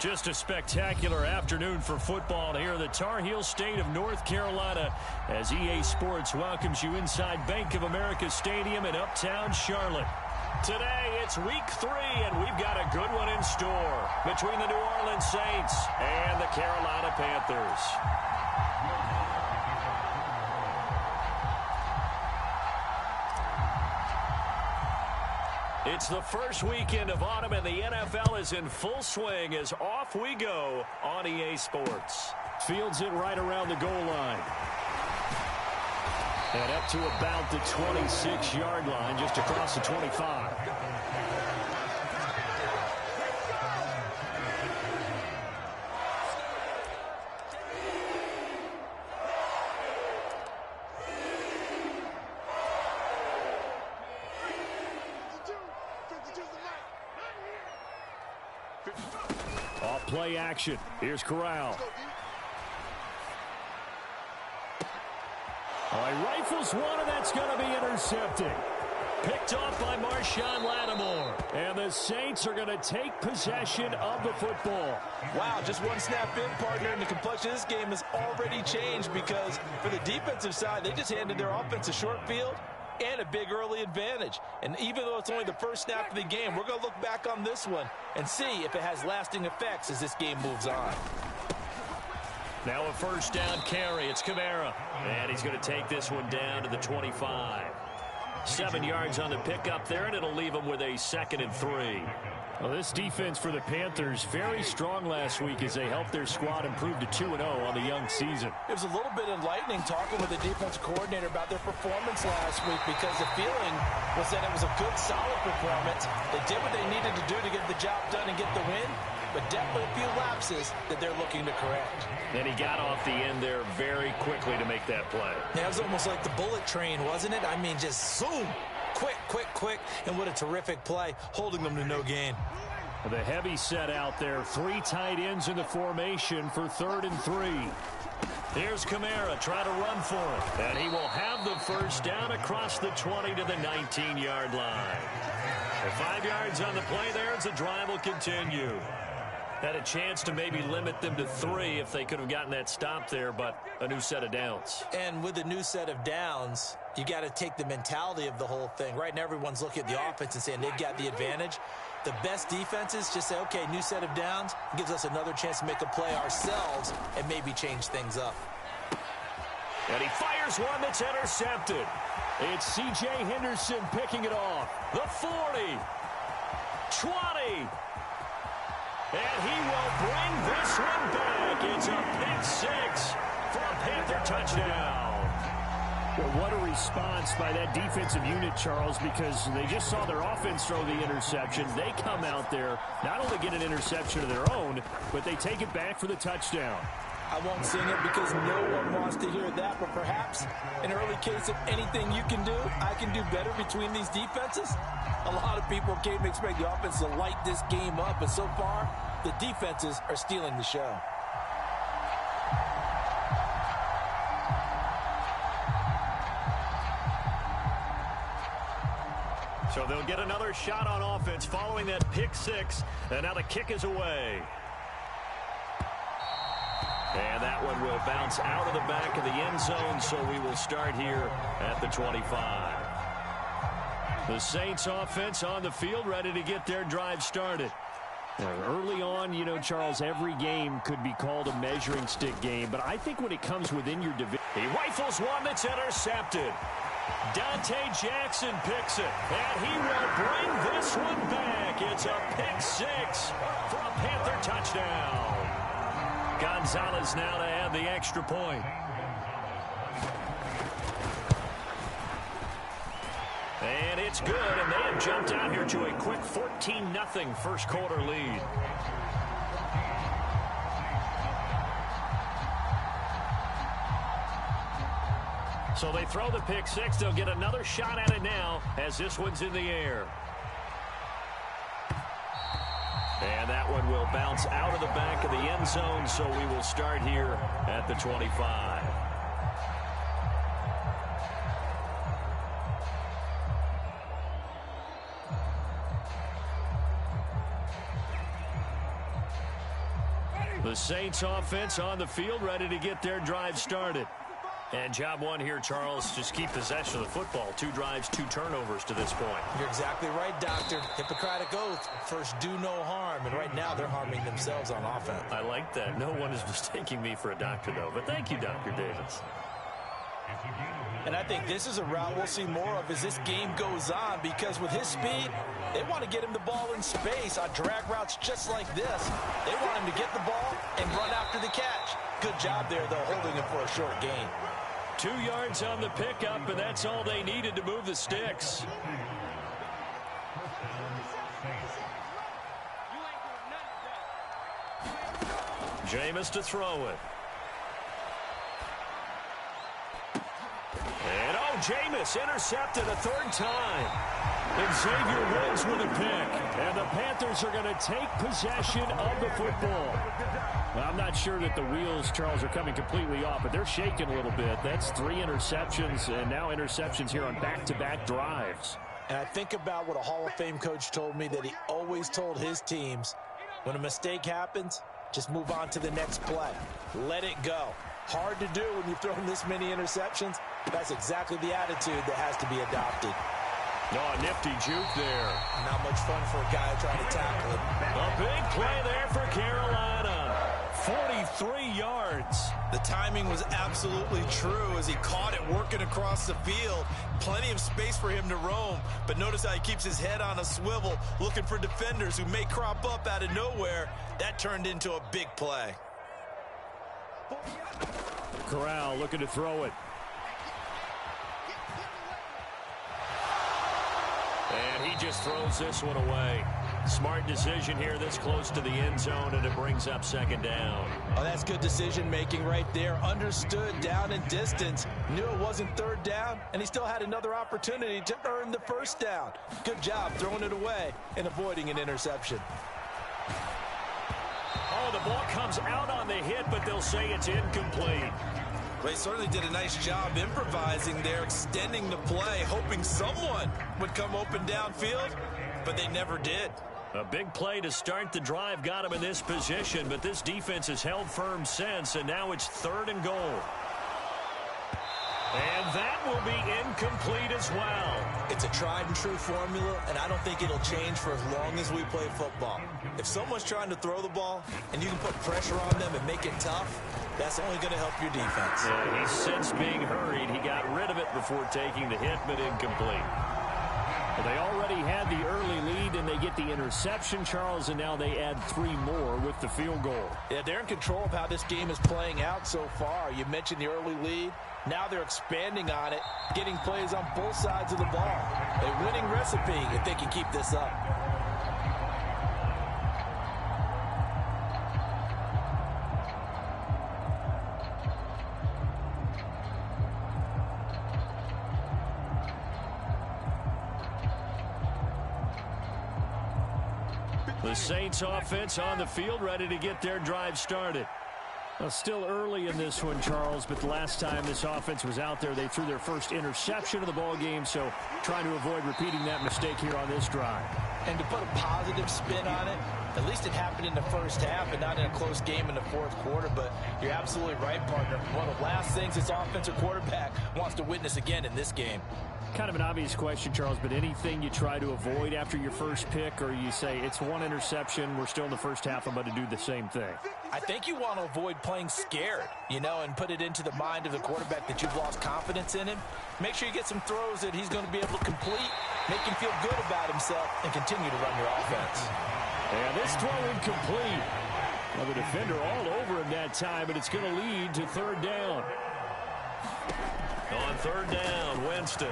Just a spectacular afternoon for football here in the Tar Heel state of North Carolina as EA Sports welcomes you inside Bank of America Stadium in Uptown Charlotte. Today, it's week 3, and we've got a good one in store between the New Orleans Saints and the Carolina Panthers. It's the first weekend of autumn, and the NFL is in full swing as off we go on EA Sports. Fields it right around the goal line. And up to about the 26-yard line, just across the 25. Off play action. Here's Corral. All right, rifles one, and that's going to be intercepted. Picked off by Marshawn Lattimore. And the Saints are going to take possession of the football. Wow, just one snap in, partner, and the complexion of this game has already changed because for the defensive side, they just handed their offense a short field and a big early advantage. And even though it's only the first snap of the game, we're going to look back on this one and see if it has lasting effects as this game moves on. Now a first down carry. It's Kamara. And he's going to take this one down to the 25. 7 yards on the pickup there, and it'll leave him with a 2nd and 3. Well, this defense for the Panthers very strong last week as they helped their squad improve to 2-0 on the young season. It was a little bit enlightening talking with the defensive coordinator about their performance last week because the feeling was that it was a good, solid performance. They did what they needed to do to get the job done and get the win, but definitely a few lapses that they're looking to correct. And he got off the end there very quickly to make that play. Yeah, it was almost like the bullet train, wasn't it? I mean, just zoom. Quick, quick, quick. And what a terrific play, holding them to no gain. The heavy set out there. 3 tight ends in the formation for 3rd and 3. Here's Kamara, try to run for it. And he will have the first down across the 20 to the 19-yard line. And 5 yards on the play there as the drive will continue. Had a chance to maybe limit them to 3 if they could have gotten that stop there, but a new set of downs. And with a new set of downs, you got to take the mentality of the whole thing. Right now, everyone's looking at the offense and saying they've got the advantage. The best defenses just say, okay, new set of downs, gives us another chance to make a play ourselves and maybe change things up. And he fires one that's intercepted. It's C.J. Henderson picking it off. The 40, 20. And he will bring this one back. It's a pick 6 for a Panther touchdown. Well, what a response by that defensive unit, Charles, because they just saw their offense throw the interception. They come out there, not only get an interception of their own, but they take it back for the touchdown. I won't sing it because no one wants to hear that, but perhaps an early case of anything you can do, I can do better between these defenses. A lot of people came to expect the offense to light this game up, but so far, the defenses are stealing the show. So they'll get another shot on offense following that pick 6, and now the kick is away. And that one will bounce out of the back of the end zone, so we will start here at the 25. The Saints offense on the field, ready to get their drive started. Early on, you know, Charles, every game could be called a measuring stick game, but I think when it comes within your division, he rifles one that's intercepted. Dante Jackson picks it, and he will bring this one back. It's a pick 6 for a Panther touchdown. Gonzalez now to add the extra point. And it's good, and they have jumped out here to a quick 14-0 first quarter lead. So they throw the pick 6. They'll get another shot at it now as this one's in the air. And that one will bounce out of the back of the end zone, so we will start here at the 25. The Saints offense on the field, ready to get their drive started. And job one here, Charles, just keep possession of the football. 2 drives, 2 turnovers to this point. You're exactly right, Doctor. Hippocratic oath. First, do no harm. And right now, they're harming themselves on offense. I like that. No one is mistaking me for a doctor, though. But thank you, Dr. Davis. And I think this is a route we'll see more of as this game goes on, because with his speed, they want to get him the ball in space on drag routes just like this. They want him to get the ball and run after the catch. Good job there, though, holding him for a short gain. 2 yards on the pickup, and that's all they needed to move the sticks. Jameis to throw it. And Jameis intercepted a 3rd time. Xavier Woods with a pick. And the Panthers are going to take possession of the football. Well, I'm not sure that the wheels, Charles, are coming completely off, but they're shaking a little bit. That's 3 interceptions, and now interceptions here on back-to-back drives. And I think about what a Hall of Fame coach told me, that he always told his teams, when a mistake happens, just move on to the next play. Let it go. Hard to do when you've thrown this many interceptions. That's exactly the attitude that has to be adopted. Oh, nifty juke there. Not much fun for a guy trying to tackle it. A big play there for Carolina. 43 yards. The timing was absolutely true as he caught it working across the field. Plenty of space for him to roam. But notice how he keeps his head on a swivel, looking for defenders who may crop up out of nowhere. That turned into a big play. Corral looking to throw it. And he just throws this one away. Smart decision here this close to the end zone, and it brings up 2nd down. Oh, that's good decision-making right there. Understood down and distance. Knew it wasn't 3rd down, and he still had another opportunity to earn the 1st down. Good job throwing it away and avoiding an interception. Oh, the ball comes out on the hit, but they'll say it's incomplete. They certainly did a nice job improvising there, extending the play, hoping someone would come open downfield, but they never did. A big play to start the drive got him in this position, but this defense has held firm since, and now it's 3rd and goal. And that will be incomplete as well. It's a tried-and-true formula, and I don't think it'll change for as long as we play football. If someone's trying to throw the ball, and you can put pressure on them and make it tough, that's only going to help your defense. Yeah, he's since being hurried. He got rid of it before taking the hit, but incomplete. Well, they already had the early lead, and they get the interception, Charles, and now they add 3 more with the field goal. Yeah, they're in control of how this game is playing out so far. You mentioned the early lead. Now they're expanding on it, getting plays on both sides of the ball. A winning recipe if they can keep this up. The Saints offense on the field, ready to get their drive started. Well, still early in this one, Charles, but the last time this offense was out there, they threw their first interception of the ball game, so trying to avoid repeating that mistake here on this drive. And to put a positive spin on it, at least it happened in the first half and not in a close game in the 4th quarter, but you're absolutely right, partner. One of the last things this offensive quarterback wants to witness again in this game. Kind of an obvious question, Charles, but anything you try to avoid after your first pick, or you say it's 1 interception, we're still in the first half, I'm going to do the same thing? I think you want to avoid playing scared, and put it into the mind of the quarterback that you've lost confidence in him. Make sure you get some throws that he's going to be able to complete, make him feel good about himself, and continue to run your offense. And this throw incomplete. Well, the defender all over him that time, but it's going to lead to 3rd down. On 3rd down, Winston.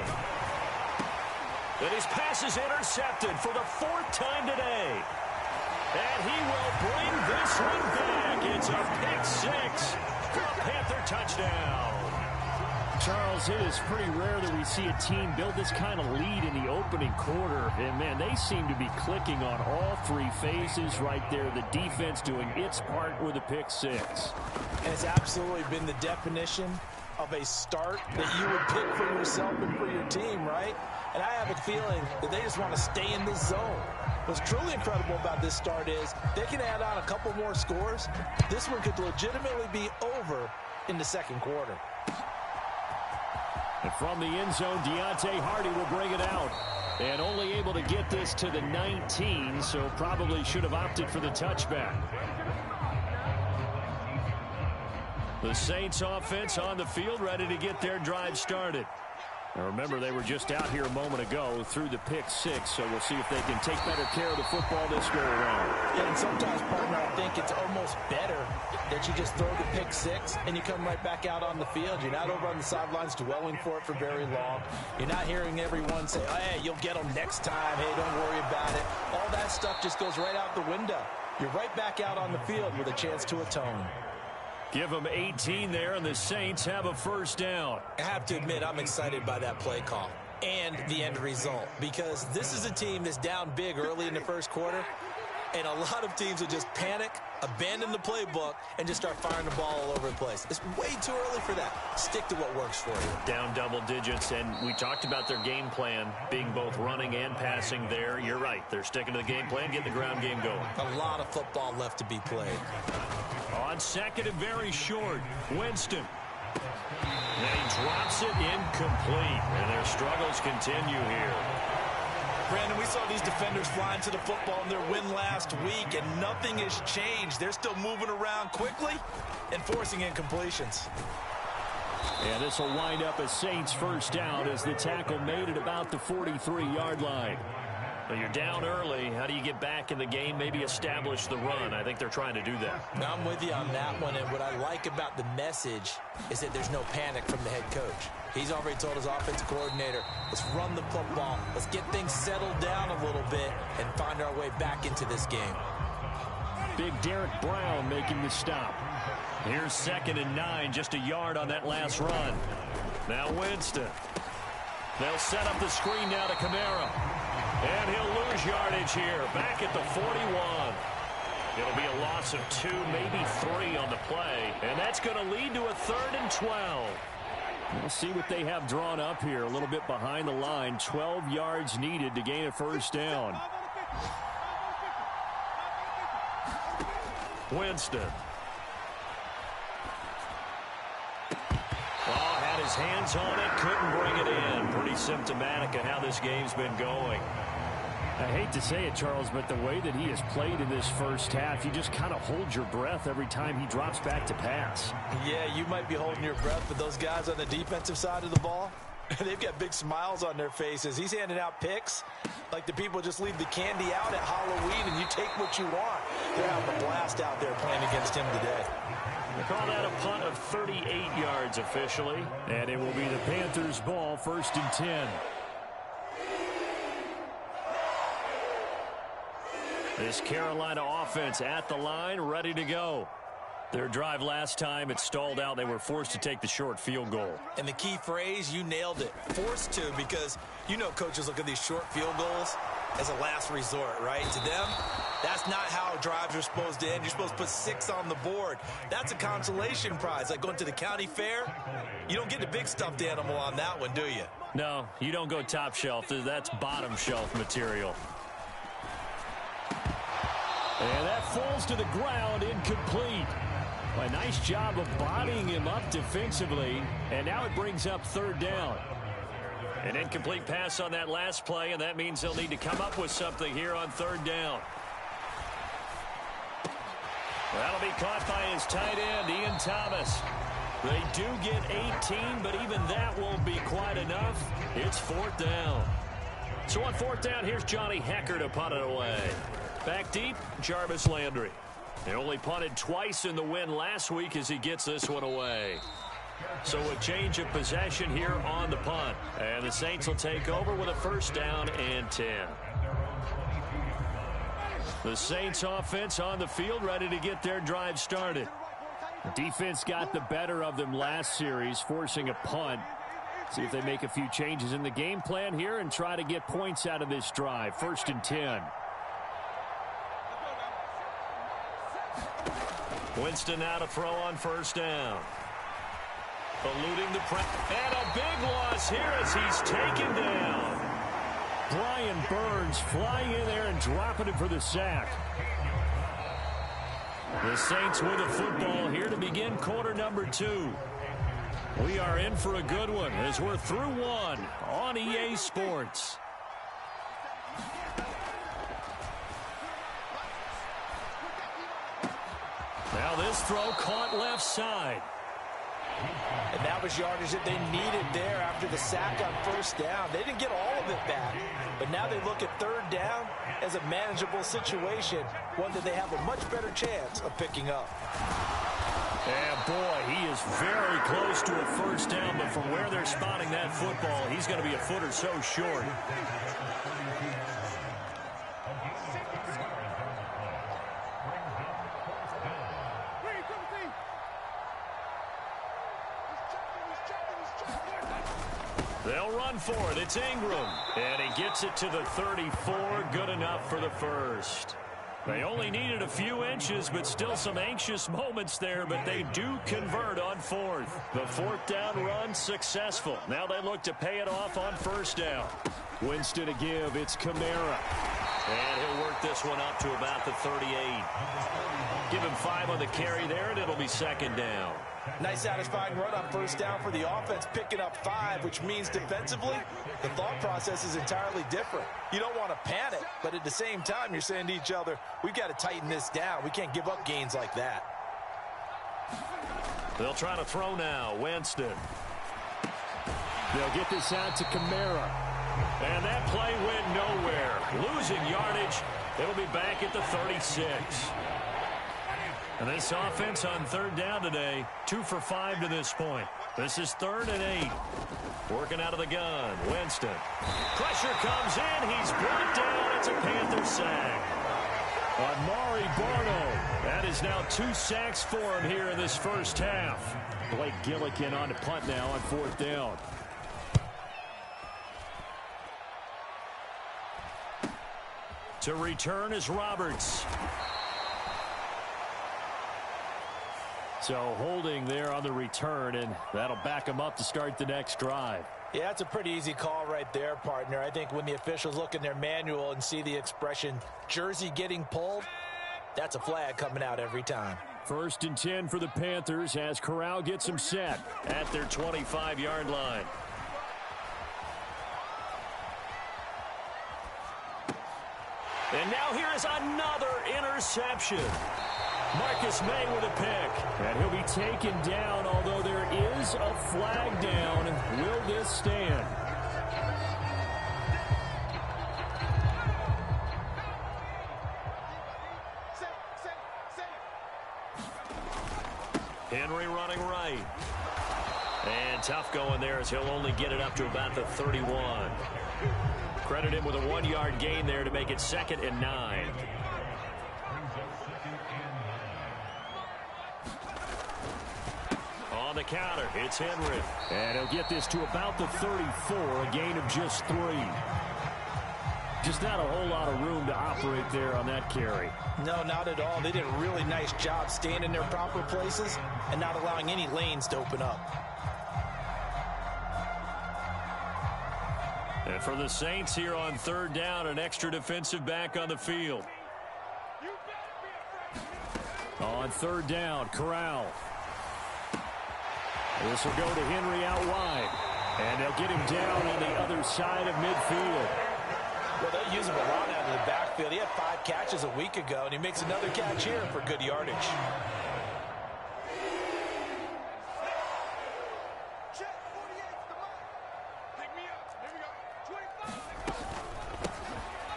And his pass is intercepted for the 4th time today. And he will bring this one back. It's a pick-6 for a Panther touchdown. Charles, it is pretty rare that we see a team build this kind of lead in the opening quarter. And, man, they seem to be clicking on all 3 phases right there. The defense doing its part with a pick-6. And it's absolutely been the definition of a start that you would pick for yourself and for your team, right? And I have a feeling that they just want to stay in this zone. What's truly incredible about this start is they can add on a couple more scores. This one could legitimately be over in the second quarter. And from the end zone, Deontay Hardy will bring it out. And only able to get this to the 19, so probably should have opted for the touchback. The Saints offense on the field, ready to get their drive started. Now remember, they were just out here a moment ago through the pick six, so we'll see if they can take better care of the football this go around. Yeah, and sometimes, partner, I think it's almost better that you just throw the pick six and you come right back out on the field. You're not over on the sidelines dwelling for it for very long. You're not hearing everyone say, oh, hey, you'll get them next time. Hey, don't worry about it. All that stuff just goes right out the window. You're right back out on the field with a chance to atone. Give them 18 there, and the Saints have a first down. I have to admit, I'm excited by that play call and the end result, because this is a team that's down big early in the first quarter, and a lot of teams will just panic, abandon the playbook, and just start firing the ball all over the place. It's way too early for that. Stick to what works for you. Down double digits, and we talked about their game plan being both running and passing there. You're right. They're sticking to the game plan, getting the ground game going. A lot of football left to be played. On second and very short, Winston. And he drops it incomplete, and their struggles continue here. Brandon, we saw these defenders flying to the football in their win last week, and nothing has changed. They're still moving around quickly and forcing incompletions. And this will wind up a Saints first down as the tackle made at about the 43-yard line. Well, you're down early. How do you get back in the game, maybe establish the run? I think they're trying to do that. Now, I'm with you on that one, and what I like about the message is that there's no panic from the head coach. He's already told his offensive coordinator, let's run the football, let's get things settled down a little bit and find our way back into this game. Big Derek Brown making the stop. Here's 2nd and 9, just a yard on that last run. Now Winston. They'll set up the screen now to Kamara. And he'll lose yardage here, back at the 41. It'll be a loss of 2, maybe 3 on the play. And that's going to lead to a 3rd and 12. We'll see what they have drawn up here, a little bit behind the line. 12 yards needed to gain a first down. Winston. Oh, had his hands on it, couldn't bring it in. Pretty symptomatic of how this game's been going. I hate to say it, Charles, but the way that he has played in this first half, you just kind of hold your breath every time he drops back to pass. Yeah, you might be holding your breath, but those guys on the defensive side of the ball, they've got big smiles on their faces. He's handing out picks like the people just leave the candy out at Halloween and you take what you want. They're having a blast out there playing against him today. They call that a punt of 38 yards officially, and it will be the Panthers' ball, 1st and 10. This Carolina offense at the line, ready to go. Their drive last time, it stalled out. They were forced to take the short field goal. And the key phrase, you nailed it. Forced to, because you know coaches look at these short field goals as a last resort, right? To them, that's not how drives are supposed to end. You're supposed to put 6 on the board. That's a consolation prize, like going to the county fair. You don't get the big stuffed animal on that one, do you? No, you don't go top shelf. That's bottom shelf material. And that falls to the ground, incomplete. A nice job of bodying him up defensively, and now it brings up 3rd down. An incomplete pass on that last play, and that means they'll need to come up with something here on 3rd down. That'll be caught by his tight end, Ian Thomas. They do get 18, but even that won't be quite enough. It's 4th down. So on 4th down, here's Johnny Hecker to punt it away. Back deep, Jarvis Landry. He only punted twice in the win last week as he gets this one away. So a change of possession here on the punt. And the Saints will take over with a 1st down and 10. The Saints offense on the field, ready to get their drive started. Defense got the better of them last series, forcing a punt. See if they make a few changes in the game plan here and try to get points out of this drive. 1st and 10. Winston now to throw on 1st down. Eluding the press. And a big loss here as he's taken down. Brian Burns flying in there and dropping it for the sack. The Saints with the football here to begin quarter number 2. We are in for a good one as we're through one on EA Sports. Now this throw caught left side. And that was yardage that they needed there after the sack on first down. They didn't get all of it back, but now they look at third down as a manageable situation, one that they have a much better chance of picking up. And boy, he is very close to a first down, but from where they're spotting that football, he's going to be a foot or so short. They'll run for it. It's Ingram. And he gets it to the 34. Good enough for the first. They only needed a few inches, but still some anxious moments there, but they do convert on fourth. The fourth down run successful. Now they look to pay it off on first down. Winston to give. It's Kamara. And he'll work this one up to about the 38. Give him 5 on the carry there, and it'll be second down. Nice satisfying run on first down for the offense, picking up 5, which means defensively, the thought process is entirely different. You don't want to panic, but at the same time, you're saying to each other, we've got to tighten this down. We can't give up gains like that. They'll try to throw now. Winston. They'll get this out to Kamara. And that play went nowhere. Losing yardage. It'll be back at the 36. And this offense on third down today, 2 for 5 to this point. This is 3rd and 8. Working out of the gun. Winston. Pressure comes in. He's brought down. It's a Panther sack. Amari Barno. That is now 2 sacks for him here in this first half. Blake Gillikin on the punt now on 4th down. To return is Roberts. So holding there on the return, and that'll back him up to start the next drive. Yeah, it's a pretty easy call right there, partner. I think when the officials look in their manual and see the expression jersey getting pulled, that's a flag coming out every time. 1st and 10 for the Panthers as Corral gets him set at their 25-yard line. And now here is another interception. Marcus May with a pick. And he'll be taken down, although there is a flag down. Will this stand? Henry running right. And tough going there as he'll only get it up to about the 31. Credit him with a 1-yard gain there to make it 2nd and 9. On the counter, it's Henry. And he'll get this to about the 34, a gain of just 3. Just not a whole lot of room to operate there on that carry. No, not at all. They did a really nice job staying in their proper places and not allowing any lanes to open up. And for the Saints here on 3rd down, an extra defensive back on the field. On 3rd down, Corral. This will go to Henry out wide. And they'll get him down on the other side of midfield. Well, they'll use him a lot out of the backfield. He had 5 catches a week ago, and he makes another catch here for good yardage.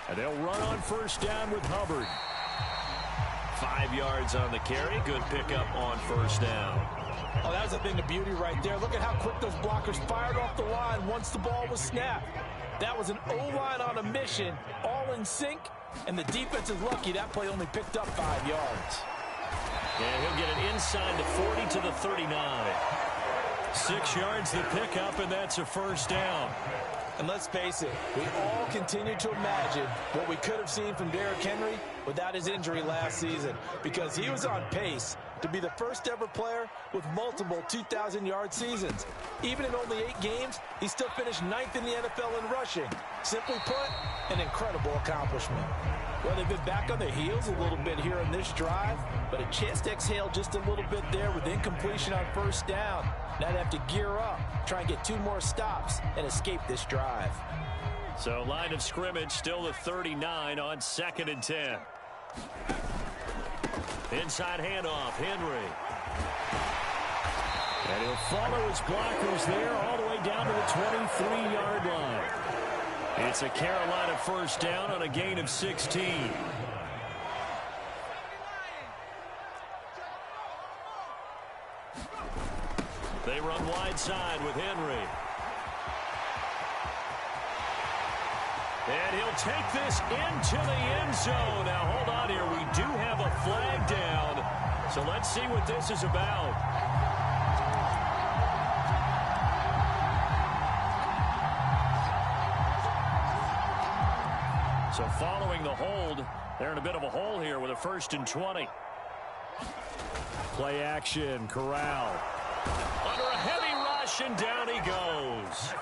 And they'll run on 1st down with Hubbard. 5 yards on the carry. Good pickup on 1st down. Oh, that was a thing of beauty right there. Look at how quick those blockers fired off the line once the ball was snapped. That was an O-line on a mission, all in sync, and the defense is lucky that play only picked up 5 yards. And he'll get it inside the 40 to the 39. 6 yards the pickup, and that's a 1st down. And let's face it, we all continue to imagine what we could have seen from Derrick Henry without his injury last season, because he was on pace to be the first ever player with multiple 2,000-yard seasons. Even in only 8 games, he still finished 9th in the NFL in rushing. Simply put, an incredible accomplishment. Well, they've been back on their heels a little bit here on this drive, but a chance to exhale just a little bit there with incompletion on first down. Now they have to gear up, try and get 2 more stops, and escape this drive. So line of scrimmage still the 39 on 2nd and 10. Inside handoff, Henry. And he'll follow his blockers there all the way down to the 23-yard line. It's a Carolina first down on a gain of 16. They run wide side with Henry. And he'll take this into the end zone. Now, hold on here. We do have a flag down. So let's see what this is about. So following the hold, they're in a bit of a hole here with a 1st and 20. Play action, Corral. Under a heavy rush, and down he goes.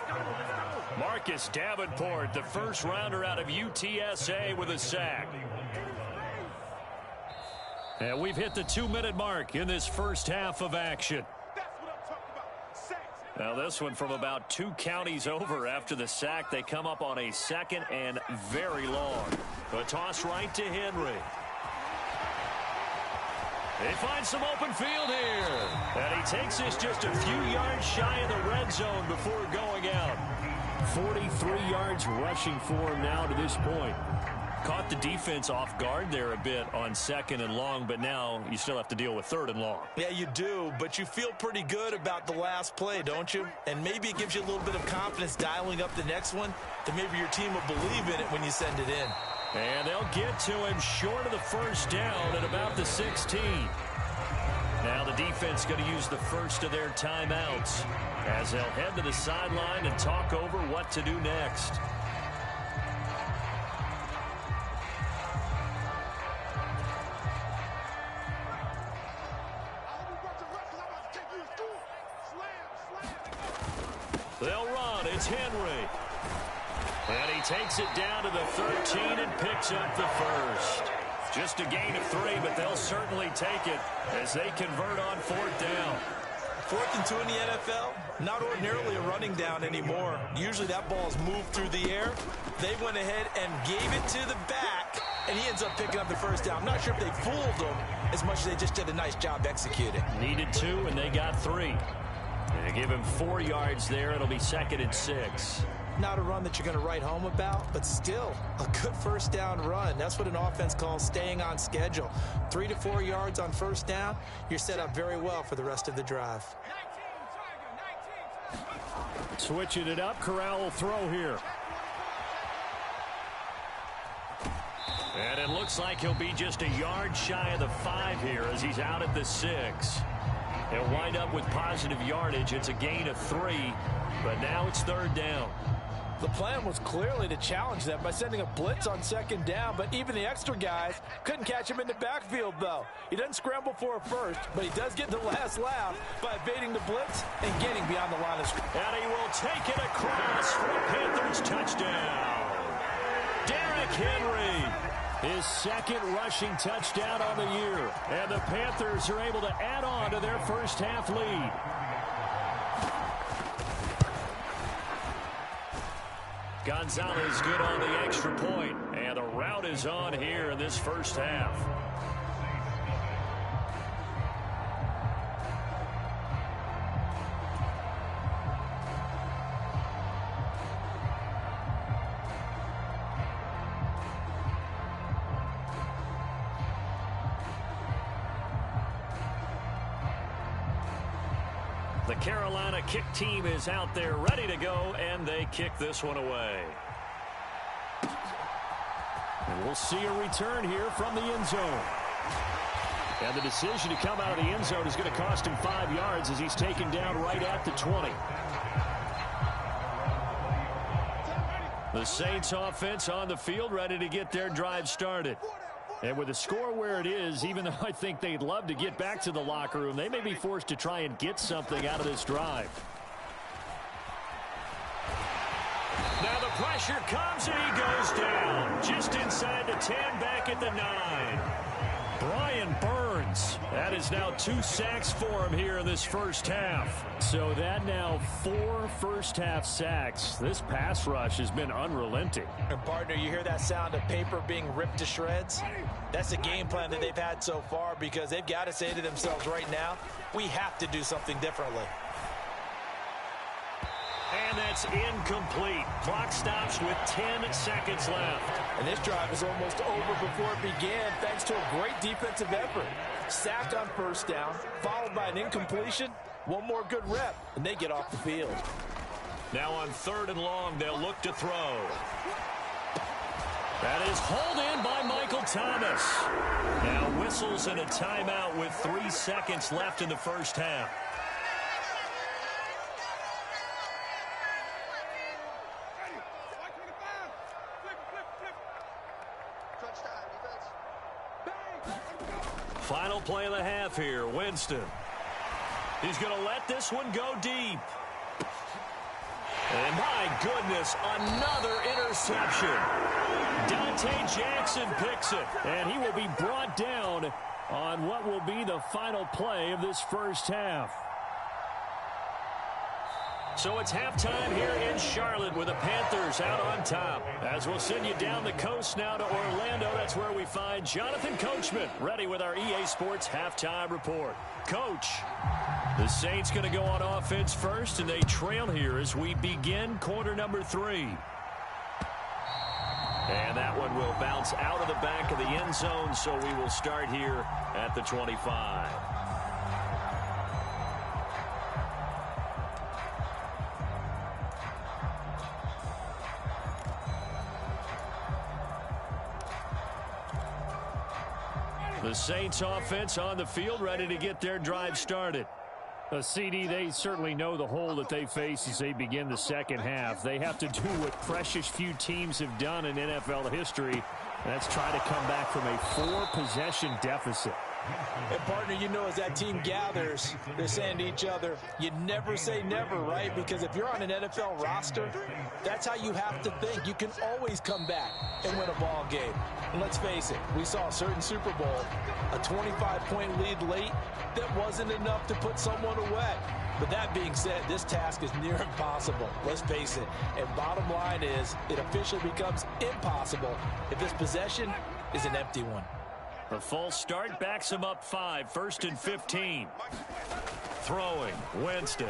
Marcus Davenport, the first rounder out of UTSA, with a sack. And we've hit the 2-minute mark in this first half of action. Now this one from about 2 counties over after the sack. They come up on a 2nd and very long. A toss right to Henry. They find some open field here. And he takes this just a few yards shy of the red zone before going out. 43 yards rushing for him now to this point. Caught the defense off guard there a bit on 2nd and long, but now you still have to deal with 3rd and long. Yeah, you do, but you feel pretty good about the last play, don't you? And maybe it gives you a little bit of confidence dialing up the next one, that maybe your team will believe in it when you send it in. And they'll get to him short of the first down at about the 16. Now the defense going to use the first of their timeouts as they'll head to the sideline and talk over what to do next. They'll run. It's Henry. And he takes it down to the 13 and picks up the first. Just a gain of 3, but they'll certainly take it as they convert on 4th down. 4th and 2 in the NFL, not ordinarily a running down anymore. Usually that ball's moved through the air. They went ahead and gave it to the back, and he ends up picking up the first down. I'm not sure if they fooled him as much as they just did a nice job executing. Needed 2, and they got 3. They give him 4 yards there. It'll be 2nd and 6. Not a run that you're going to write home about, but still a good first down run. That's what an offense calls staying on schedule. 3 to 4 yards on first down, you're set up very well for the rest of the drive. Switching it up, Corral will throw here. And it looks like he'll be just a yard shy of the 5 here as he's out at the 6. He'll wind up with positive yardage. It's a gain of 3, but now it's 3rd down. The plan was clearly to challenge them by sending a blitz on 2nd down, but even the extra guys couldn't catch him in the backfield, though. He doesn't scramble for a first, but he does get the last laugh by evading the blitz and getting beyond the line of scrimmage. And he will take it across for a Panthers touchdown. Derrick Henry. His 2nd rushing touchdown on the year. And the Panthers are able to add on to their first half lead. Gonzalez good on the extra point, and the route is on here in this first half. The Carolina kick team is out there ready to go, and they kick this one away. And we'll see a return here from the end zone. And the decision to come out of the end zone is going to cost him 5 yards as he's taken down right at the 20. The Saints offense on the field ready to get their drive started. And with the score where it is, even though I think they'd love to get back to the locker room, they may be forced to try and get something out of this drive. Now the pressure comes and he goes down. Just inside the 10, back at the 9. Brian Burns. That is now 2 sacks for him here in this first half. So that now 4 first-half sacks. This pass rush has been unrelenting. And partner, you hear that sound of paper being ripped to shreds? That's the game plan that they've had so far, because they've got to say to themselves right now, we have to do something differently. And that's incomplete. Clock stops with 10 seconds left. And this drive is almost over before it began, thanks to a great defensive effort. Sack on first down, followed by an incompletion. One more good rep, and they get off the field. Now on 3rd and long, they'll look to throw. That is hauled in by Michael Thomas. Now whistles and a timeout with 3 seconds left in the first half. Final play of the half here, Winston. He's going to let this one go deep. And my goodness, another interception. Dante Jackson picks it. And he will be brought down on what will be the final play of this first half. So it's halftime here in Charlotte with the Panthers out on top. As we'll send you down the coast now to Orlando, that's where we find Jonathan Coachman ready with our EA Sports halftime report. Coach, the Saints going to go on offense first, and they trail here as we begin quarter number 3. And that one will bounce out of the back of the end zone, so we will start here at the 25. The Saints offense on the field, ready to get their drive started. CD, they certainly know the hole that they face as they begin the second half. They have to do what precious few teams have done in NFL history, and that's try to come back from a 4-possession deficit. And partner, you know, as that team gathers, they're saying to each other, you never say never, right? Because if you're on an NFL roster, that's how you have to think. You can always come back and win a ball game. And let's face it, we saw a certain Super Bowl, a 25-point lead late, that wasn't enough to put someone away. But that being said, this task is near impossible. Let's face it. And bottom line is, it officially becomes impossible if this possession is an empty one. The false start backs him up 5, 1st and 15. Throwing, Winston.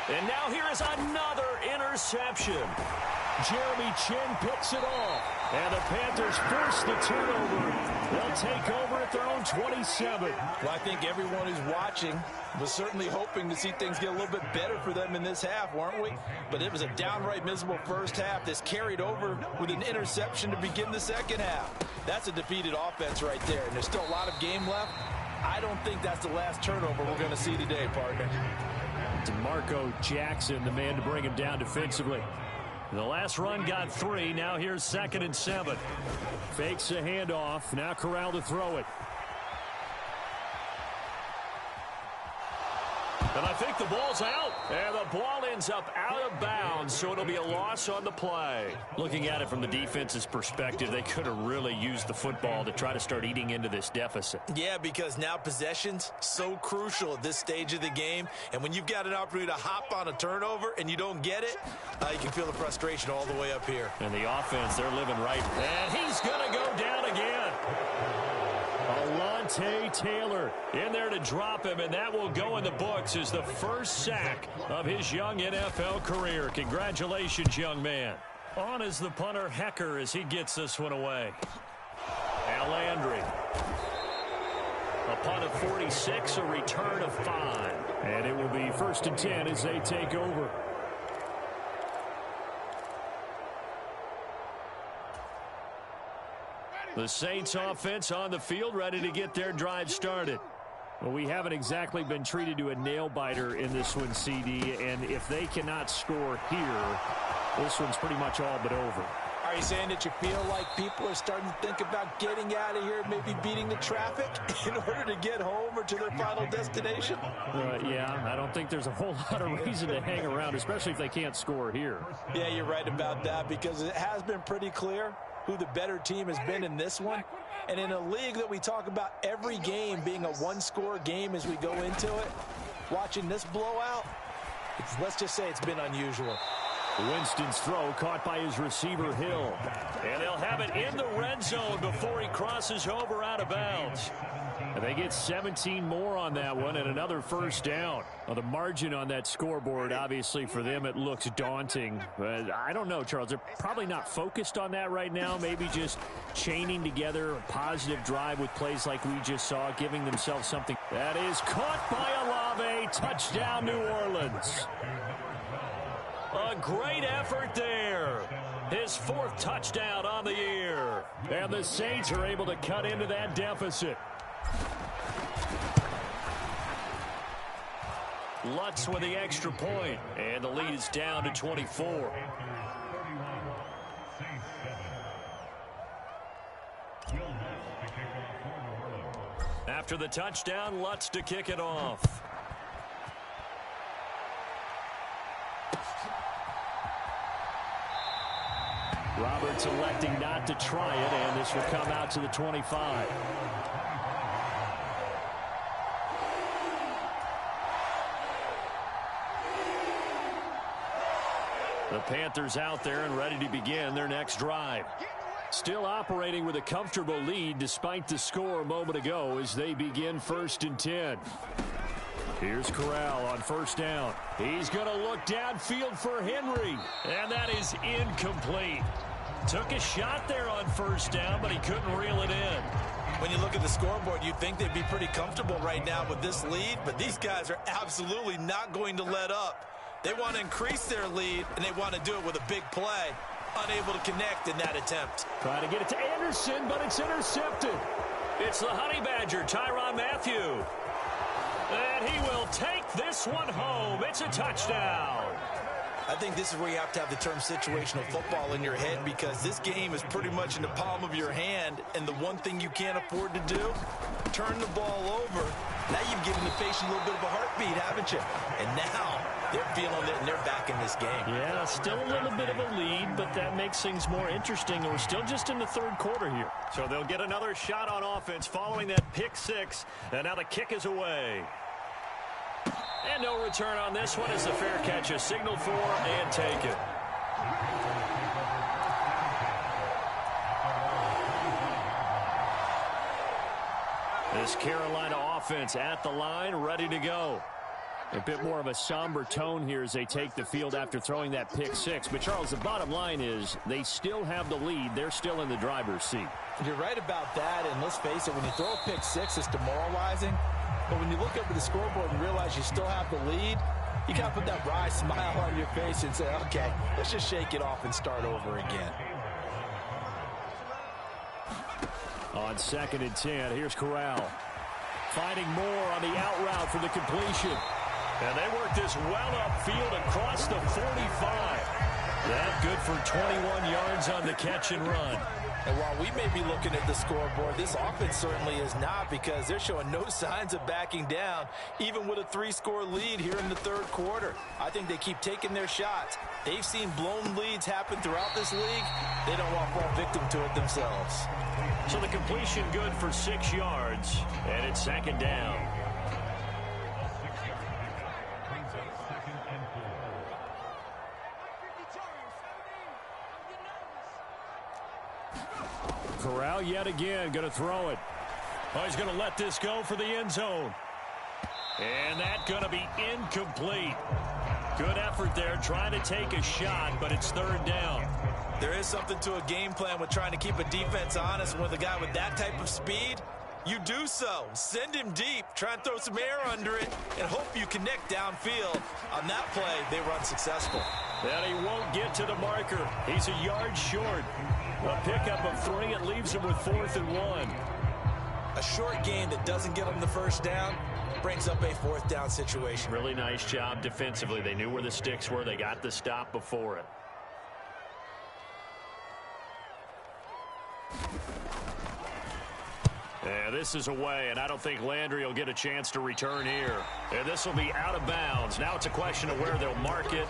And now here is another interception. Jeremy Chin picks it off. And the Panthers force the turnover. They'll take over at their own 27. Well, I think everyone who's watching was certainly hoping to see things get a little bit better for them in this half, weren't we? But it was a downright miserable first half. This carried over with an interception to begin the second half. That's a defeated offense right there, and there's still a lot of game left. I don't think that's the last turnover we're going to see today, partner. DeMarco Jackson, the man to bring him down defensively. The last run got 3. Now here's 2nd and 7. Fakes a handoff. Now Corral to throw it. And I think the ball's out. And the ball ends up out of bounds, so it'll be a loss on the play. Looking at it from the defense's perspective, they could have really used the football to try to start eating into this deficit. Yeah, because now possession's so crucial at this stage of the game. And when you've got an opportunity to hop on a turnover and you don't get it, you can feel the frustration all the way up here. And the offense, they're living right. And he's going to go down again. Alontae Taylor in there to drop him, and that will go in the books as the first sack of his young NFL career. Congratulations, young man. On is the punter, Hecker, as he gets this one away. Al Landry. A punt of 46, a return of 5. And it will be 1st and 10 as they take over. The Saints offense on the field, ready to get their drive started. Well, we haven't exactly been treated to a nail-biter in this one, CD, and if they cannot score here, this one's pretty much all but over. I Are you saying that you feel like people are starting to think about getting out of here, maybe beating the traffic in order to get home or to their final destination? Yeah, I don't think there's a whole lot of reason to hang around, especially if they can't score here. Yeah, you're right about that, because it has been pretty clear who the better team has been in this one. And in a league that we talk about every game being a one-score game as we go into it, watching this blowout, let's just say it's been unusual. Winston's throw caught by his receiver, Hill. And they'll have it in the red zone before he crosses over out of bounds. And they get 17 more on that one and another first down. Well, the margin on that scoreboard, obviously, for them, it looks daunting. But I don't know, Charles. They're probably not focused on that right now. Maybe just chaining together a positive drive with plays like we just saw, giving themselves something. That is caught by Olave. Touchdown, New Orleans. A great effort there. His 4th touchdown on the year. And the Saints are able to cut into that deficit. Lutz with the extra point, and the lead is down to 24. After the touchdown, Lutz to kick it off. Roberts electing not to try it, and this will come out to the 25. The Panthers out there and ready to begin their next drive. Still operating with a comfortable lead despite the score a moment ago as they begin 1st and 10. Here's Corral on first down. He's going to look downfield for Henry. And that is incomplete. Took a shot there on first down, but he couldn't reel it in. When you look at the scoreboard, you'd think they'd be pretty comfortable right now with this lead, but these guys are absolutely not going to let up. They want to increase their lead, and they want to do it with a big play. Unable to connect in that attempt. Trying to get it to Anderson, but it's intercepted. It's the Honey Badger, Tyrann Mathieu. And he will take this one home. It's a touchdown. I think this is where you have to have the term situational football in your head, because this game is pretty much in the palm of your hand, and the one thing you can't afford to do, turn the ball over. Now you've given the patient a little bit of a heartbeat, haven't you? And now they're feeling it, and they're back in this game. Yeah, still a little bit of a lead, but that makes things more interesting. We're still just in the 3rd quarter here. So they'll get another shot on offense following that pick 6, and now the kick is away. And no return on this one as the fair catch is signaled for and taken. This Carolina offense at the line, ready to go. A bit more of a somber tone here as they take the field after throwing that pick 6. But, Charles, the bottom line is they still have the lead. They're still in the driver's seat. You're right about that, and let's face it, when you throw a pick 6, it's demoralizing. But when you look up at the scoreboard and realize you still have the lead, you got to put that wry smile on your face and say, okay, let's just shake it off and start over again. On 2nd and 10, here's Corral. Finding more on the out route for the completion. And they work this well upfield across the 45. That good for 21 yards on the catch and run. And while we may be looking at the scoreboard, this offense certainly is not, because they're showing no signs of backing down, even with a 3-score lead here in the 3rd quarter. I think they keep taking their shots. They've seen blown leads happen throughout this league. They don't want to fall victim to it themselves. So the completion good for 6 yards, and it's 2nd down. Corral yet again going to throw it. Oh, he's going to let this go for the end zone. And that's going to be incomplete. Good effort there, trying to take a shot, but it's 3rd down. There is something to a game plan with trying to keep a defense honest. With a guy with that type of speed, you do so. Send him deep, try and throw some air under it, and hope you connect downfield. On that play, they were unsuccessful. And he won't get to the marker. He's a yard short. A pickup of 3, it leaves him with 4th and 1. A short gain that doesn't get them the first down brings up a 4th down situation. Really nice job defensively. They knew where the sticks were. They got the stop before it. And this is away, and I don't think Landry will get a chance to return here. And this will be out of bounds. Now it's a question of where they'll mark it.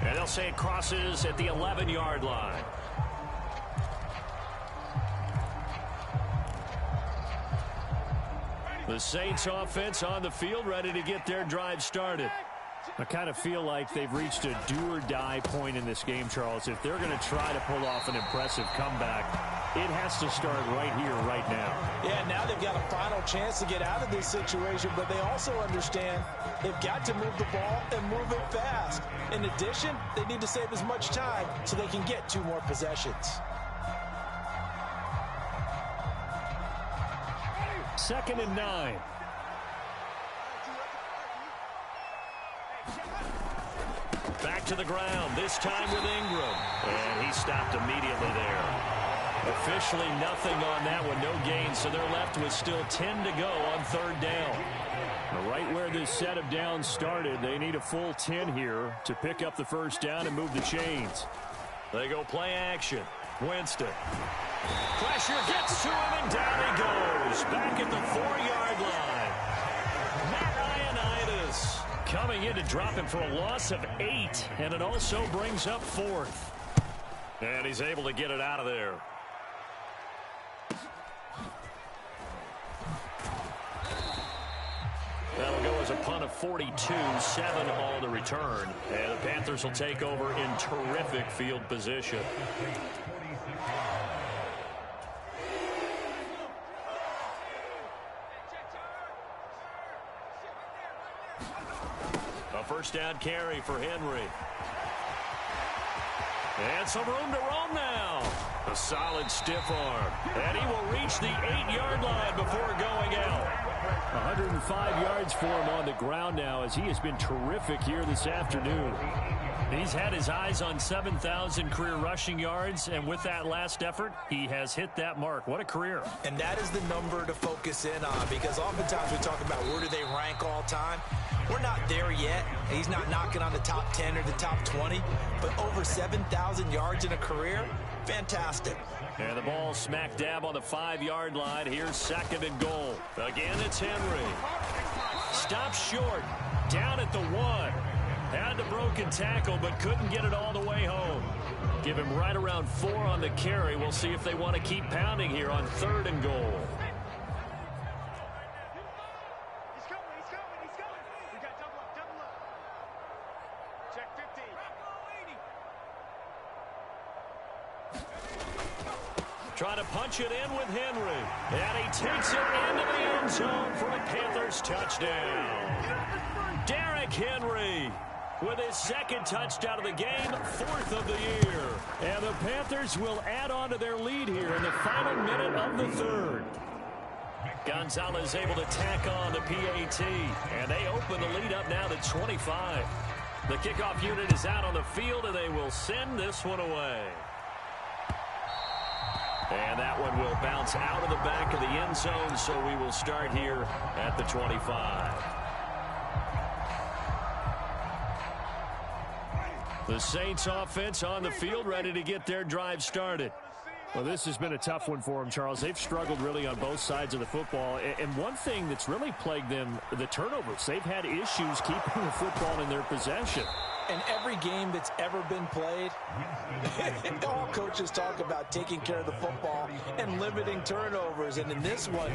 And they'll say it crosses at the 11-yard line. The Saints offense on the field, ready to get their drive started. I kind of feel like they've reached a do-or-die point in this game, Charles. If they're going to try to pull off an impressive comeback, it has to start right here, right now. Yeah, now they've got a final chance to get out of this situation, but they also understand they've got to move the ball and move it fast. In addition, they need to save as much time so they can get 2 more possessions. 2nd and 9. Back to the ground, this time with Ingram. And he stopped immediately there. Officially nothing on that one, no gain, so they're left with still 10 to go on 3rd down. Right where this set of downs started, they need a full 10 here to pick up the 1st down and move the chains. They go play action. Winston. Pressure gets to him, and down he goes. Back at the 4-yard line. Matt Ioannidis coming in to drop him for a loss of 8, and it also brings up 4th. And he's able to get it out of there. That'll go as a punt of 42, 7 all to return. And the Panthers will take over in terrific field position. A 1st down carry for Henry. And some room to roam now. A solid stiff arm. And he will reach the 8-yard line before going out. 105 yards for him on the ground now as he has been terrific here this afternoon. He's had his eyes on 7,000 career rushing yards, and with that last effort, he has hit that mark. What a career. And that is the number to focus in on, because oftentimes we talk about where do they rank all time. We're not there yet. He's not knocking on the top 10 or the top 20, but over 7,000 yards in a career, fantastic. And the ball smack dab on the 5-yard line. Here's 2nd and goal. Again, it's Henry. Stops short. Down at the 1. Had the broken tackle, but couldn't get it all the way home. Give him right around 4 on the carry. We'll see if they want to keep pounding here on 3rd and goal. Trying to punch it in with Henry. And he takes it into the end zone for a Panthers touchdown. Derrick Henry with his 2nd touchdown of the game, 4th of the year. And the Panthers will add on to their lead here in the final minute of the 3rd. Gonzalez able to tack on the PAT. And they open the lead up now to 25. The kickoff unit is out on the field, and they will send this one away. And that one will bounce out of the back of the end zone, so we will start here at the 25. The Saints offense on the field, ready to get their drive started. Well, this has been a tough one for them, Charles. They've struggled really on both sides of the football. And one thing that's really plagued them, the turnovers. They've had issues keeping the football in their possession. In every game that's ever been played, all coaches talk about taking care of the football and limiting turnovers. And in this one,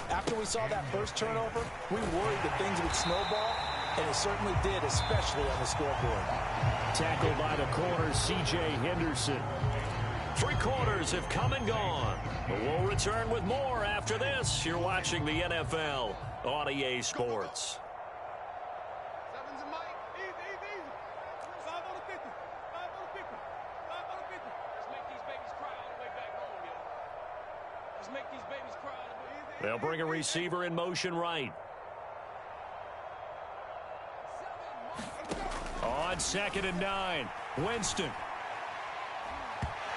after we saw that first turnover, we worried that things would snowball, and it certainly did, especially on the scoreboard. Tackled by the corner, C.J. Henderson. 3 quarters have come and gone. But we'll return with more after this. You're watching the NFL on EA Sports. They'll bring a receiver in motion right. On 2nd and 9, Winston.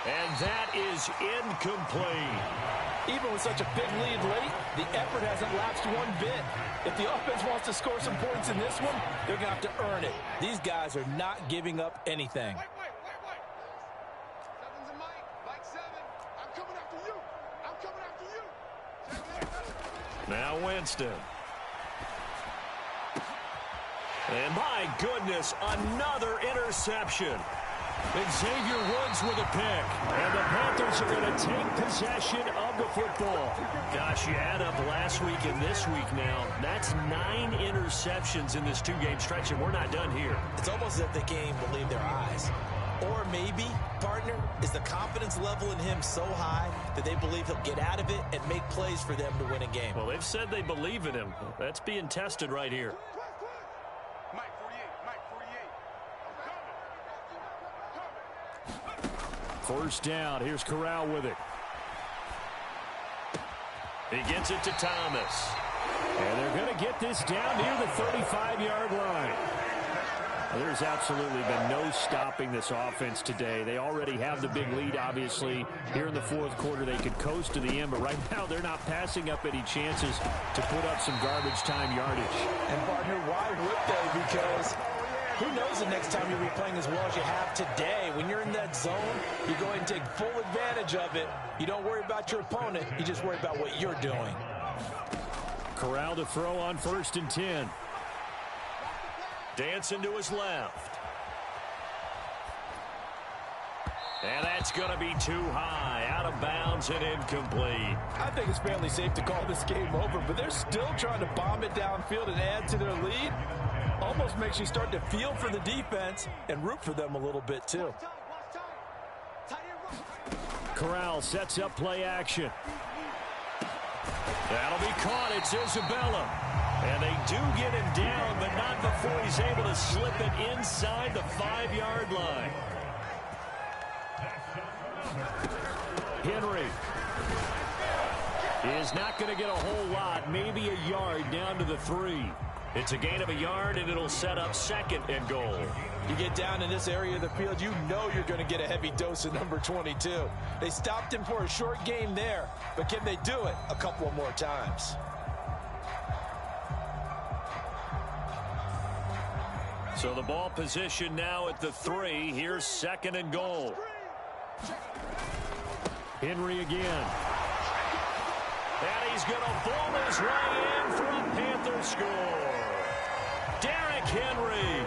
And that is incomplete. Even with such a big lead late, the effort hasn't lapsed one bit. If the offense wants to score some points in this one, they're going to have to earn it. These guys are not giving up anything. Now Winston. And my goodness, another interception. Xavier Woods with a pick. And the Panthers are going to take possession of the football. Gosh, you add up last week and this week now. That's 9 interceptions in this 2-game stretch, and we're not done here. It's almost as if they can't even believe their eyes. Or maybe, partner, is the confidence level in him so high that they believe he'll get out of it and make plays for them to win a game. Well, they've said they believe in him. That's being tested right here. First down. Here's Corral with it. He gets it to Thomas. And they're going to get this down near the 35-yard line. There's absolutely been no stopping this offense today. They already have the big lead, obviously. Here in the fourth quarter, they could coast to the end, but right now they're not passing up any chances to put up some garbage time yardage. And, partner, why would they? Because who knows the next time you'll be playing as well as you have today. When you're in that zone, you go ahead and take full advantage of it. You don't worry about your opponent. You just worry about what you're doing. Corral to throw on 1st and 10. Dancing to his left. And that's going to be too high. Out of bounds and incomplete. I think it's fairly safe to call this game over, but they're still trying to bomb it downfield and add to their lead. Almost makes you start to feel for the defense and root for them a little bit, too. Corral sets up play action. That'll be caught. It's Isabella. And they do get him down, but not before he's able to slip it inside the 5-yard line. Henry is not going to get a whole lot, maybe a yard down to the 3. It's a gain of a yard, and it'll set up 2nd and goal. You get down in this area of the field, you know you're going to get a heavy dose of number 22. They stopped him for a short game there, but can they do it a couple of more times? So the ball position now at the 3. Here's 2nd and goal. Henry again. And he's going to bowl his way in for a Panther score. Derrick Henry,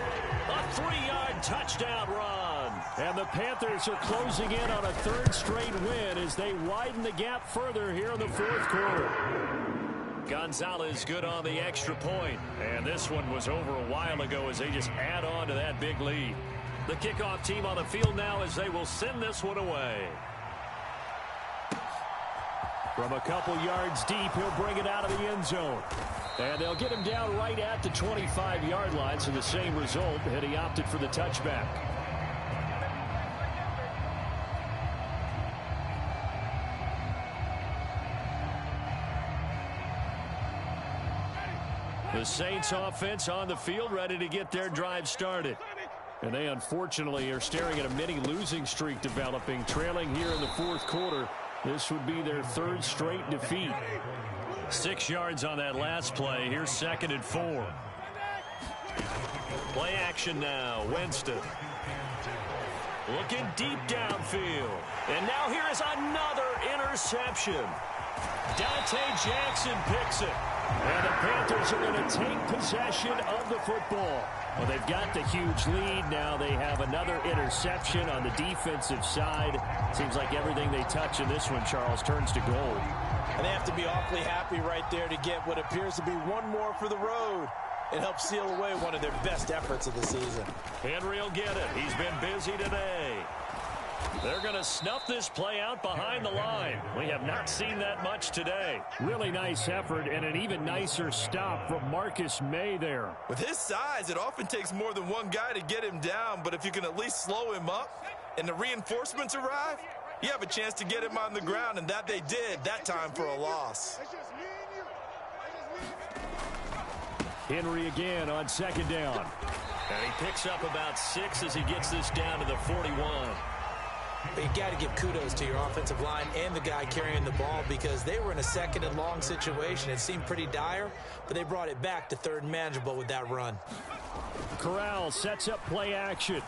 a 3-yard touchdown run. And the Panthers are closing in on a 3rd straight win as they widen the gap further here in the 4th quarter. Gonzalez good on the extra point. And this one was over a while ago as they just add on to that big lead. The kickoff team on the field now as they will send this one away. From a couple yards deep, he'll bring it out of the end zone. And they'll get him down right at the 25-yard line, so the same result, and he opted for the touchback. The Saints offense on the field, ready to get their drive started. And they unfortunately are staring at a mini losing streak developing, trailing here in the 4th quarter. This would be their 3rd straight defeat. 6 yards on that last play. Here's 2nd and 4. Play action now. Winston. Looking deep downfield. And now here is another interception. Dante Jackson picks it. And the Panthers are going to take possession of the football. Well, they've got the huge lead. Now they have another interception on the defensive side. Seems like everything they touch in this one, Charles, turns to gold. And they have to be awfully happy right there to get what appears to be one more for the road. It helps seal away one of their best efforts of the season. Henry will get it. He's been busy today. They're going to snuff this play out behind the line. We have not seen that much today. Really nice effort and an even nicer stop from Marcus May there. With his size, it often takes more than one guy to get him down, but if you can at least slow him up and the reinforcements arrive, you have a chance to get him on the ground, and that they did that time for a loss. Henry again on 2nd down. And he picks up about 6 as he gets this down to the 41. But you got to give kudos to your offensive line and the guy carrying the ball because they were in a 2nd and long situation. It seemed pretty dire, but they brought it back to 3rd and manageable with that run. Corral sets up play action.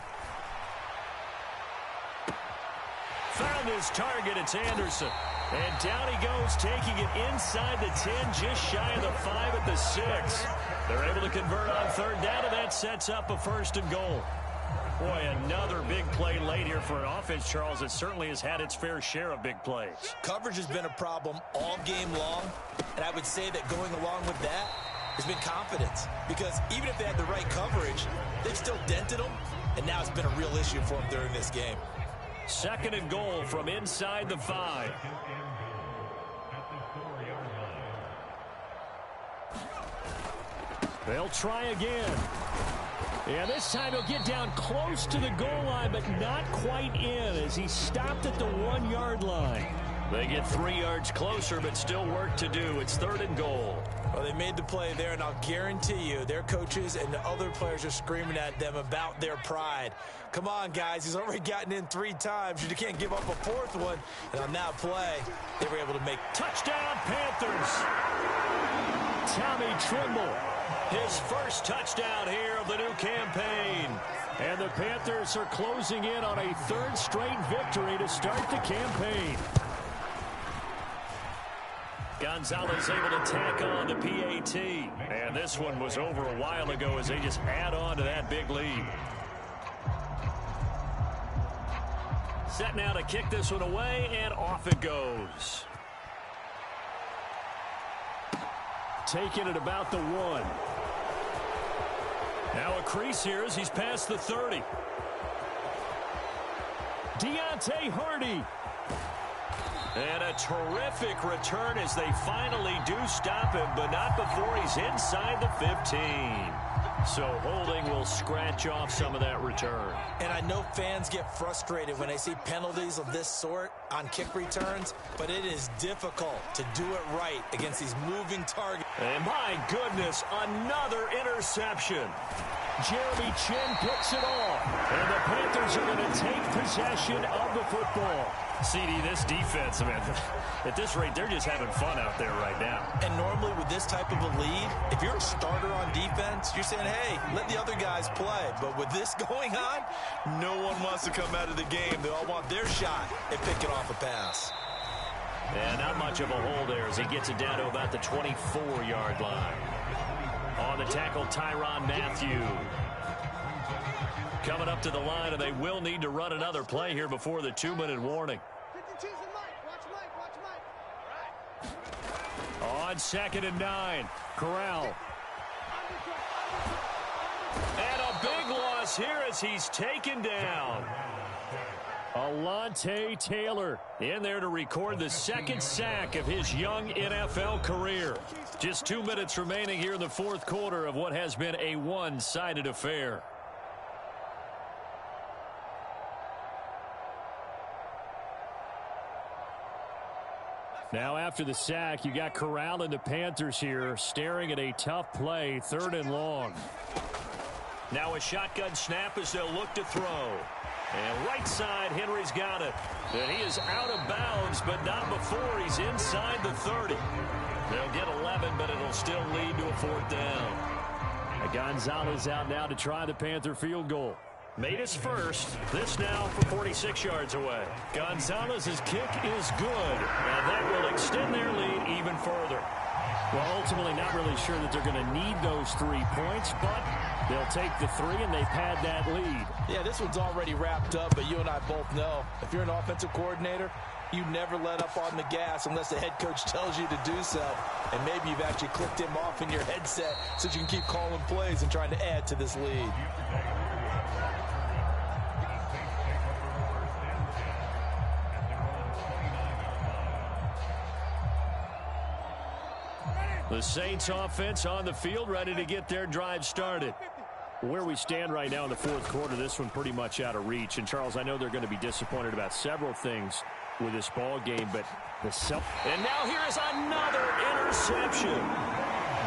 Found his target. It's Anderson. And down he goes, taking it inside the 10, just shy of the 5 at the 6. They're able to convert on third down, and that sets up a 1st and goal. Boy, another big play late here for an offense, Charles, that certainly has had its fair share of big plays. Coverage has been a problem all game long, and I would say that going along with that has been confidence. Because even if they had the right coverage, they've still dented them, and now it's been a real issue for them during this game. 2nd and goal from inside the 5. They'll try again. And this time he'll get down close to the goal line, but not quite in as he stopped at the 1-yard line. They get 3 yards closer, but still work to do. It's 3rd and goal. Well, they made the play there, and I'll guarantee you their coaches and the other players are screaming at them about their pride. Come on, guys. He's already gotten in 3 times. You can't give up a 4th one. And on that play, they were able to make touchdown Panthers. Tommy Trimble, his first touchdown here of the new campaign. And the Panthers are closing in on a 3rd straight victory to start the campaign. Gonzalez able to tack on the PAT. And this one was over a while ago as they just add on to that big lead. Set now to kick this one away, and off it goes. Taking it about the 1. Now a crease here as he's past the 30. Deontay Hardy. And a terrific return as they finally do stop him, but not before he's inside the 15. So holding will scratch off some of that return. And I know fans get frustrated when they see penalties of this sort on kick returns, but it is difficult to do it right against these moving targets. And my goodness, another interception. Jeremy Chin picks it off. And the Panthers are going to take possession of the football. CD, this defense, man, at this rate, they're just having fun out there right now. And normally with this type of a lead, if you're a starter on defense, you're saying, hey, let the other guys play. But with this going on, no one wants to come out of the game. They all want their shot at picking off a pass. And not much of a hole there as he gets it down to about the 24-yard line. On the tackle, Tyrann Mathieu. Coming up to the line, and they will need to run another play here before the 2-minute warning. On 2nd and 9, Corral. And a big loss here as he's taken down. Alontae Taylor in there to record the 2nd sack of his young NFL career. Just 2 minutes remaining here in the 4th quarter of what has been a one-sided affair. Now after the sack, you got Corral and the Panthers here staring at a tough play, 3rd and long. Now a shotgun snap as they'll look to throw. And right side, Henry's got it. And he is out of bounds, but not before he's inside the 30. They'll get 11, but it'll still lead to a 4th down. Gonzalez out now to try the Panther field goal. Made his first. This now from 46 yards away. Gonzalez's kick is good, and that will extend their lead even further. Well, ultimately not really sure that they're going to need those 3 points, but they'll take the 3 and they've had that lead. Yeah, this one's already wrapped up, but you and I both know if you're an offensive coordinator, you never let up on the gas unless the head coach tells you to do so. And maybe you've actually clicked him off in your headset so you can keep calling plays and trying to add to this lead. The Saints offense on the field, ready to get their drive started. Where we stand right now in the 4th quarter, this one pretty much out of reach. And, Charles, I know they're going to be disappointed about several things with this ball game, but and now here is another interception.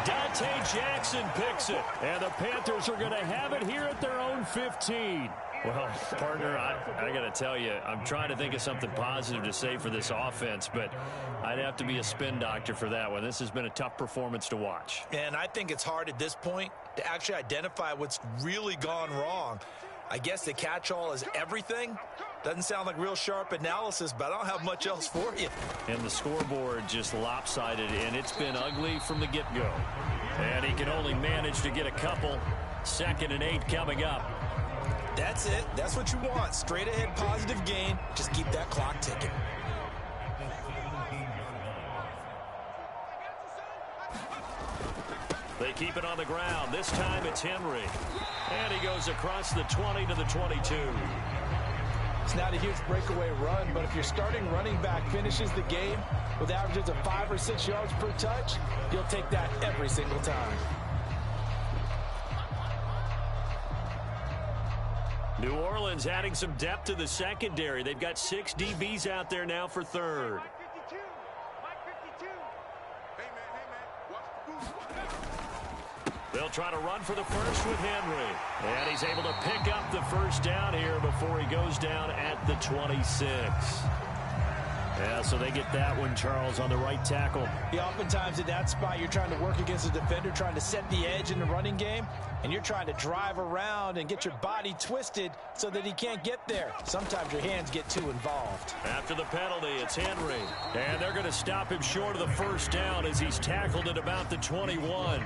Dante Jackson picks it, and the Panthers are going to have it here at their own 15. Well, partner, I got to tell you, I'm trying to think of something positive to say for this offense, but I'd have to be a spin doctor for that one. This has been a tough performance to watch. And I think it's hard at this point to actually identify what's really gone wrong. I guess the catch-all is everything, Doesn't sound like real sharp analysis, but I don't have much else for you. And the scoreboard just lopsided, and it's been ugly from the get-go. And he can only manage to get a couple. 2nd and 8 coming up. That's it. That's what you want. Straight ahead positive gain. Just keep that clock ticking. They keep it on the ground. This time it's Henry. And he goes across the 20 to the 22. It's not a huge breakaway run, but if your starting running back finishes the game with averages of 5 or 6 yards per touch, you'll take that every single time. New Orleans adding some depth to the secondary. They've got 6 DBs out there now for 3rd. They'll try to run for the first with Henry. And he's able to pick up the first down here before he goes down at the 26. Yeah, so they get that one, Charles, on the right tackle. Yeah, oftentimes in that spot, you're trying to work against a defender, trying to set the edge in the running game, and you're trying to drive around and get your body twisted so that he can't get there. Sometimes your hands get too involved. After the penalty, it's Henry. And they're going to stop him short of the first down as he's tackled at about the 21.